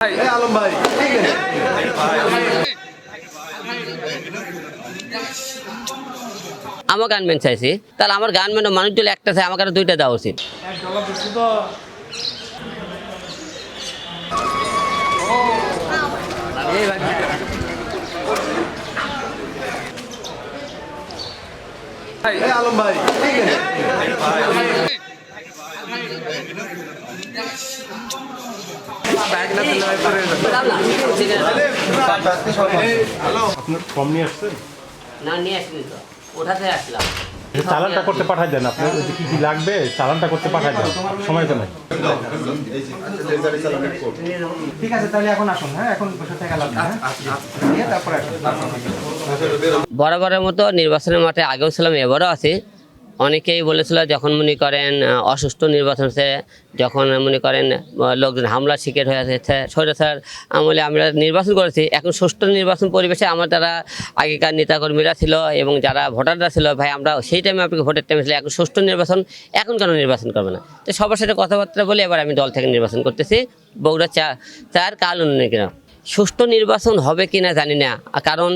আলম ভাই আমার গানম্যান চাইছি, তাহলে আমার গানম্যান মানুষ যদি একটা চাই আমাকে দুইটা দেওয়া উচিত। আলম ভাই আপনার ফর্ম নিয়ে আসছেন? না নিয়ে আসবি তো, ওঠাতে আসলাম। চালানটা করতে পাঠাই দেন, আপনার কি কি লাগবে চালানটা করতে পাঠাই দেন, সময় তো নাই। ঠিক আছে, তাহলে এখন আসুন। হ্যাঁ, এখন বসে থেকে লাভ নেই, হ্যাঁ? তারপরে আসুন। বরাবরের মতো নির্বাচনের মাঠে আগেও ছিলাম, এবারও আছি। অনেকেই বলেছিল যখন মনে করেন অসুস্থ নির্বাচন হচ্ছে, যখন মনে করেন লোকজন হামলার শিকার হয়ে আছে স্বৈরাচার আমলে আমরা নির্বাচন করেছি। এখন সুষ্ঠু নির্বাচন পরিবেশে আমার যারা আগেকার নেতাকর্মীরা ছিল এবং যারা ভোটাররা ছিল, ভাই আমরা সেই টাইমে আপনাকে ভোটের টাইমে ছিল, এখন সুষ্ঠু নির্বাচন এখন কেন নির্বাচন করবে না? তো সবার সাথে কথাবার্তা বলে এবার আমি দল থেকে নির্বাচন করতেছি। বগুড়া চার কাল উন্নয়ন সুষ্ঠু নির্বাচন হবে কি না জানি না, কারণ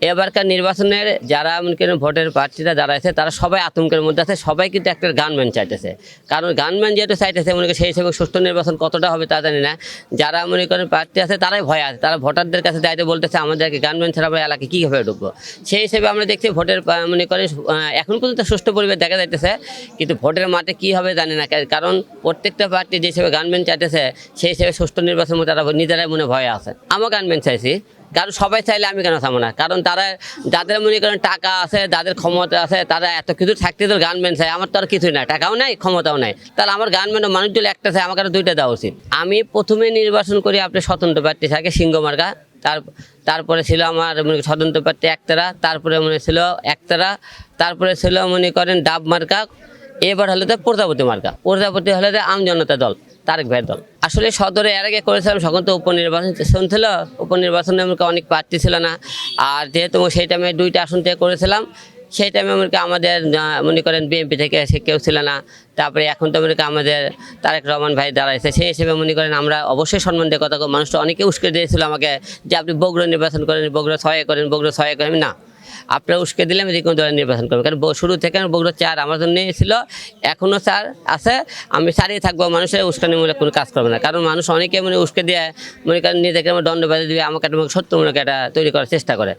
এবারকার নির্বাচনের যারা মনে করেন ভোটের প্রার্থীরা যারা আছে তারা সবাই আতঙ্কের মধ্যে আছে। সবাই কিন্তু একটা গানম্যান চাইতেছে, কারণ গানম্যান যেহেতু চাইতেছে মনে করেন সেই হিসেবে সুষ্ঠু নির্বাচন কতটা হবে তা জানি না। যারা মনে করেন প্রার্থী আছে তারাই ভয় আছে, তারা ভোটারদের কাছে যাইতে বলতেছে আমাদেরকে গানম্যান ছাড়া আমরা এলাকায় কীভাবে ঢুকবো। সেই হিসেবে আমরা দেখছি ভোটের মনে করেন এখন পর্যন্ত সুষ্ঠু পরিবেশ দেখা যাইতেছে, কিন্তু ভোটের মাঠে কী হবে জানি না, কারণ প্রত্যেকটা পার্টি যে হিসেবে গানম্যান চাইতেছে সেই হিসেবে সুষ্ঠু নির্বাচনের মধ্যে তারা নিজেরাই মনে ভয় আছে। আমার গানম্যান চাইছি, কারণ সবাই চাইলে আমি কেন চাবো না? কারণ তারা যাদের মনে করেন টাকা আছে, যাদের ক্ষমতা আছে, তারা এত কিছু থাকতে তো গানম্যান চাই। আমার তো আর কিছুই নাই, টাকাও নাই, ক্ষমতাও নাই, তাহলে আমার গানম্যান মানুষ যদি একটা চাই আমাকে দুইটা দেওয়া উচিত। আমি প্রথমে নির্বাচন করি আপনার স্বতন্ত্র প্রার্থী থাকে সিংহমার্কা, তারপরে ছিল আমার স্বতন্ত্র প্রার্থী একতারা, তারপরে মনে ছিল একতারা, তারপরে ছিল মনে করেন ডাব মার্কা, এবার হলো তো প্রজাপতি মার্কা। প্রজাপতি হলে যে আম জনতা দল, তারেক ভাইয়ের দল। আসলে সদরে এর আগে করেছিলাম, তখন তো উপনির্বাচন ছিল, উপনির্বাচনে আমাকে অনেক প্রার্থী ছিল না। আর যেহেতু সেই টাইমে দুইটা আসন থেকে করেছিলাম, সেই টাইমে আমাদের মনে করেন বিএনপি থেকে সে কেউ ছিল না। তারপরে এখন তো আমাদের তারেক রহমান ভাই দাঁড়াইছে, সেই হিসেবে মনে করেন আমরা অবশ্যই সম্মান দিয়ে কথা। মানুষটা অনেকে উস্কে দিয়েছিল আমাকে যে আপনি বগুড়া নির্বাচন করেন, বগুড়া 6 করেন, বগুড়া 6 করেন। না, আপনারা উস্কে দিলে আমি যে কোনো দলের নির্বাচন করবো, কারণ শুরু থেকে বগুড়া 4 আমার জন্য ছিল, এখনও 4 আছে, আমি 4ই থাকবো। মানুষের উস্কানিমূলক কোনো কাজ করবে না, কারণ মানুষ অনেকে উস্কে দিয়ে মনে করেন নিজেকে দণ্ড বেঁধে দিয়ে আমাকে সত্যমূলক এটা তৈরি করার চেষ্টা করে।